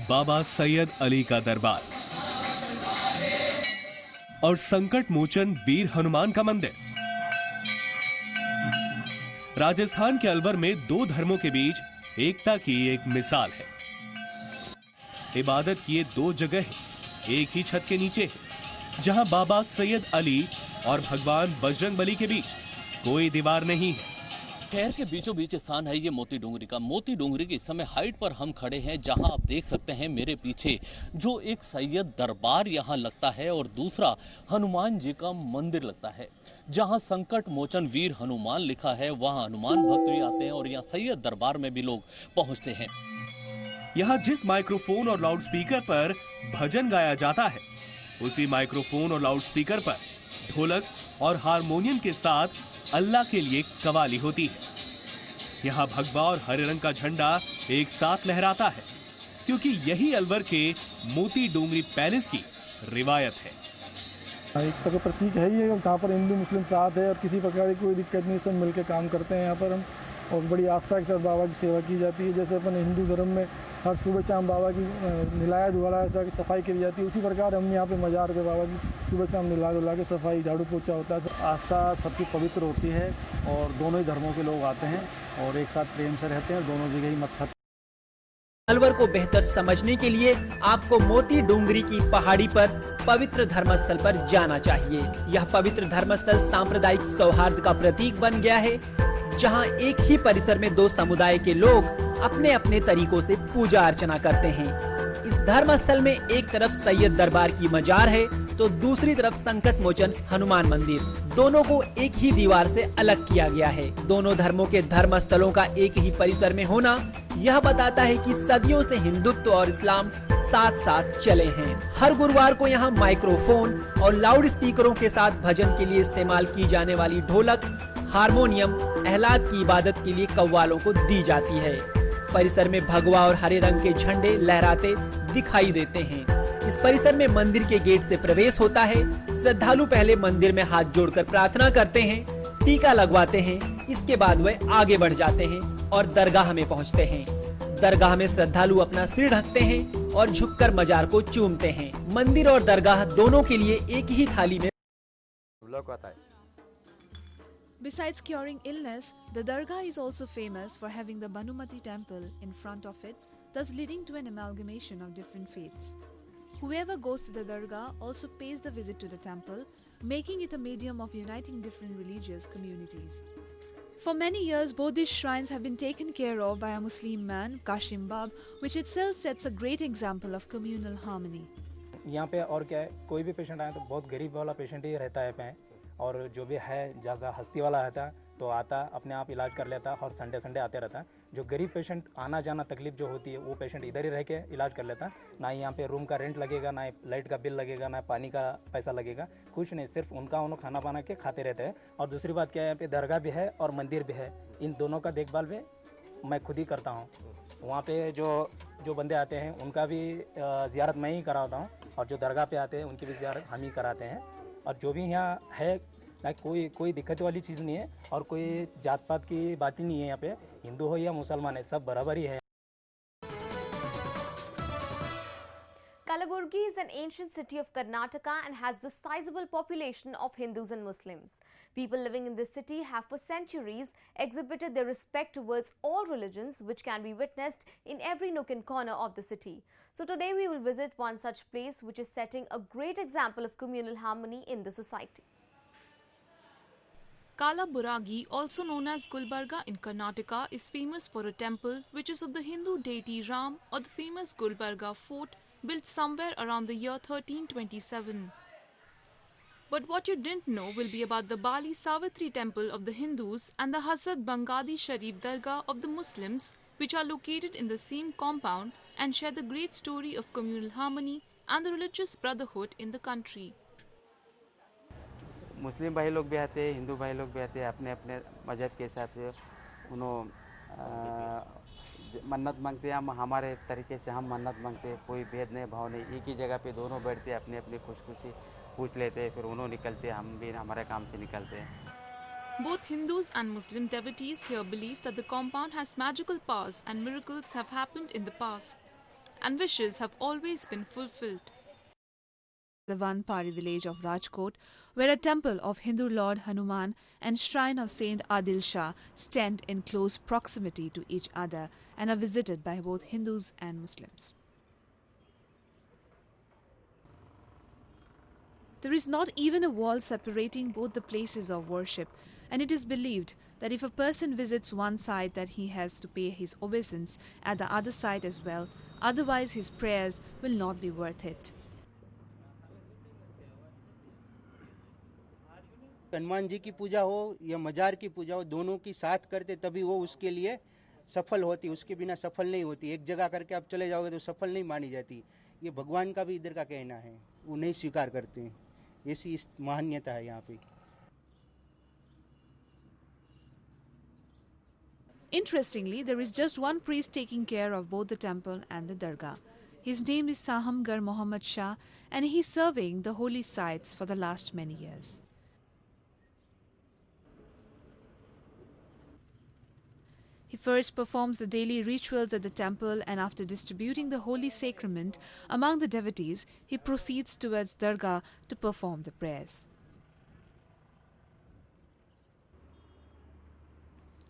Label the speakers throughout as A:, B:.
A: बाबा सैयद अली का दरबार और संकट मोचन वीर हनुमान का मंदिर। राजस्थान के अलवर में दो धर्मों के बीच एकता की एक मिसाल है। इबादत की ये दो जगह है, एक ही छत के नीचे है, जहां बाबा सैयद अली और भगवान बजरंगबली के बीच कोई दीवार नहीं है।
B: शहर के बीचों बीच स्थान है ये मोती डोंगरी का। मोती डोंगरी की इस समय हाइट पर हम खड़े हैं, जहां आप देख सकते हैं मेरे पीछे जो एक सैयद दरबार यहां लगता है और दूसरा हनुमान जी का मंदिर लगता है। जहां संकट मोचन वीर हनुमान लिखा है वहां हनुमान भक्त भी आते हैं और यहाँ सैयद दरबार में भी लोग पहुंचते हैं।
A: यहाँ जिस माइक्रोफोन और लाउडस्पीकर पर भजन गाया जाता है, उसी माइक्रोफोन और लाउडस्पीकर पर ढोलक और हारमोनियम के साथ अल्लाह के लिए कवाली होती है। यहाँ भगवा और हरे रंग का झंडा एक साथ लहराता है, क्योंकि यही अलवर के मोती डोंगरी पैलेस की रिवायत है।
C: एकता का प्रतीक है ये, जहाँ पर हिंदू मुस्लिम साथ है और किसी प्रकार की कोई दिक्कत नहीं, सब मिलकर काम करते हैं यहाँ पर हम। और बड़ी आस्था के साथ बाबा की सेवा की जाती है। जैसे अपन हिंदू धर्म में हर सुबह शाम बाबा की नहलाया धुलाया की सफाई करी जाती है, उसी प्रकार हम यहाँ पे मजार पे बाबा की सुबह शाम नहला धुला के सफाई झाड़ू पोछा होता है।
D: आस्था सबकी पवित्र होती है और दोनों ही धर्मों के लोग आते हैं और एक साथ प्रेम से रहते हैं, दोनों जगह ही मत्था।
E: अलवर को बेहतर समझने के लिए आपको मोती डोंगरी की पहाड़ी पर पवित्र धर्मस्थल पर जाना चाहिए। यह पवित्र धर्मस्थल सांप्रदायिक सौहार्द का प्रतीक बन गया है, जहां एक ही परिसर में दो समुदाय के लोग अपने अपने तरीकों से पूजा अर्चना करते हैं। इस धर्मस्थल में एक तरफ सैयद दरबार की मजार है तो दूसरी तरफ संकट मोचन हनुमान मंदिर। दोनों को एक ही दीवार से अलग किया गया है। दोनों धर्मों के धर्मस्थलों का एक ही परिसर में होना यह बताता है कि सदियों से हिंदुत्व और इस्लाम साथ साथ चले हैं। हर गुरुवार को यहाँ माइक्रोफोन और लाउड स्पीकरों के साथ भजन के लिए इस्तेमाल की जाने वाली ढोलक, हारमोनियम, अहलाद की इबादत के लिए कव्वालों को दी जाती है। परिसर में भगवा और हरे रंग के झंडे लहराते दिखाई देते हैं। इस परिसर में मंदिर के गेट से प्रवेश होता है। श्रद्धालु पहले मंदिर में हाथ जोड़कर प्रार्थना करते हैं, टीका लगवाते हैं, इसके बाद वह आगे बढ़ जाते हैं और दरगाह में पहुंचते हैं। दरगाह में श्रद्धालु अपना सिर ढकते हैं और झुककर मजार को चूमते हैं। मंदिर और दरगाह दोनों के लिए एक ही थाली में
F: Besides curing illness, the Dargah is also famous for having the Banumati temple in front of it, thus leading to an amalgamation of different faiths. Whoever goes to the Dargah also pays the visit to the temple, making it a medium of uniting different religious communities. For many years, both these shrines have been taken care of by a Muslim man, Kashim Bab, which itself sets a great example of communal harmony.
D: यहाँ पे और क्या है, कोई भी patient आए तो बहुत गरीब वाला पेशेंट ही रहता है पे, और जो भी है ज़्यादा हस्ती वाला रहता है तो आता अपने आप इलाज कर लेता है और संडे आते रहता है। जो गरीब पेशेंट आना जाना तकलीफ जो होती है वो पेशेंट इधर ही रह के इलाज कर लेता है। ना ही यहाँ पे रूम का रेंट लगेगा, ना लाइट का बिल लगेगा, ना पानी का पैसा लगेगा, कुछ नहीं, सिर्फ उनका उन्होंने खाना बना के खाते रहते हैं। और दूसरी बात क्या है, यहाँ पे दरगाह भी है और मंदिर भी है, इन दोनों का देखभाल भी मैं खुद ही करता हूँ। वहाँ पे जो बंदे आते हैं उनका भी ज़ियारत मैं ही कराता हूँ और जो दरगाह पे आते हैं उनकी भी ज़ियारत हम ही कराते हैं। और जो भी यहाँ है ना, कोई दिक्कत वाली चीज़ नहीं है और कोई जात पात की बात ही नहीं है। यहाँ पे हिंदू हो या मुसलमान है, सब बराबर ही है।
G: Kalaburgi is an ancient city of Karnataka and has the sizable population of Hindus and Muslims. People living in this city have for centuries exhibited their respect towards all religions, which can be witnessed in every nook and corner of the city. So today we will visit one such place which is setting a great example of communal harmony in the society.
H: Kalaburagi, also known as Gulbarga in Karnataka, is famous for a temple which is of the Hindu deity Ram, or the famous Gulbarga fort, built somewhere around the year 1327. But what you didn't know will be about the Bali Savitri temple of the Hindus and the Hazrat Bangadi Sharif Dargah of the Muslims, which are located in the same compound and share the great story of communal harmony and the religious brotherhood in the country.
I: मुस्लिम भाई लोग भी आते हैं, हिंदू भाई लोग भी आते हैं, अपने अपने मजहब के हिसाब से उन्होंने मन्नत मांगते हैं। हम हमारे तरीके से हम मन्नत मांगते हैं, कोई भेद नहीं भाव नहीं, एक ही जगह पे दोनों बैठते हैं, अपनी अपनी खुशखुशी पूछ लेते हैं, फिर उन्होंने निकलते हैं, हम भी हमारे काम से निकलते हैं।
H: Both Hindus and Muslim devotees here believe that the compound has magical powers and miracles have happened in the past. and wishes have always been fulfilled.
F: The Vanpari village of Rajkot, where a temple of Hindu Lord Hanuman and shrine of Saint Adil Shah stand in close proximity to each other and are visited by both Hindus and Muslims. There is not even a wall separating both the places of worship, and it is believed that if a person visits one side that he has to pay his obeisance at the other side as well, otherwise his prayers will not be worth it.
J: Hanuman ji की पूजा हो या मजार की पूजा हो, दोनों की साथ करते तभी वो उसके लिए सफल होती, उसके बिना सफल नहीं होती। एक जगह करके आप चले जाओगे तो सफल नहीं मानी जाती। ये भगवान का भी इधर का कहना है, वो नहीं स्वीकार करते हैं, ऐसी मान्यता है यहाँ पे।
F: Interestingly, there is just one priest taking care of both the temple and the dargah. His name is Sahamgar Muhammad Shah, and he is serving the holy sites for the last many years. He first performs the daily rituals at the temple, and after distributing the holy sacrament among the devotees, he proceeds towards dargah to perform the prayers.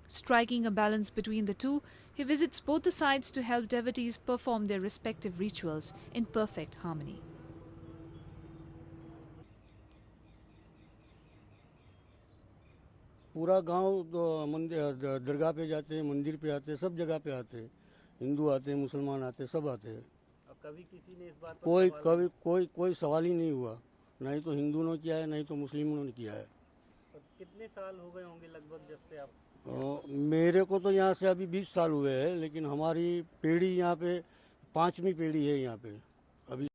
F: Striking a balance between the two, he visits both the sides to help devotees perform their respective rituals in perfect harmony.
K: पूरा गांव तो मंदिर दरगाह पे जाते हैं, मंदिर पे आते हैं, सब जगह पे आते हैं। हिंदू आते हैं, मुसलमान आते हैं, सब आते हैं।
L: अब कभी किसी ने इस बात पर
K: कोई सवाल ही नहीं हुआ, ना ही तो हिंदू ने किया है, ना ही तो मुस्लिमों ने किया है।
L: कितने साल हो गए होंगे लगभग जब से आप?
K: मेरे को तो यहाँ से अभी 20 साल हुए हैं, लेकिन हमारी पीढ़ी यहाँ पे 5वीं पीढ़ी है यहाँ पे अभी।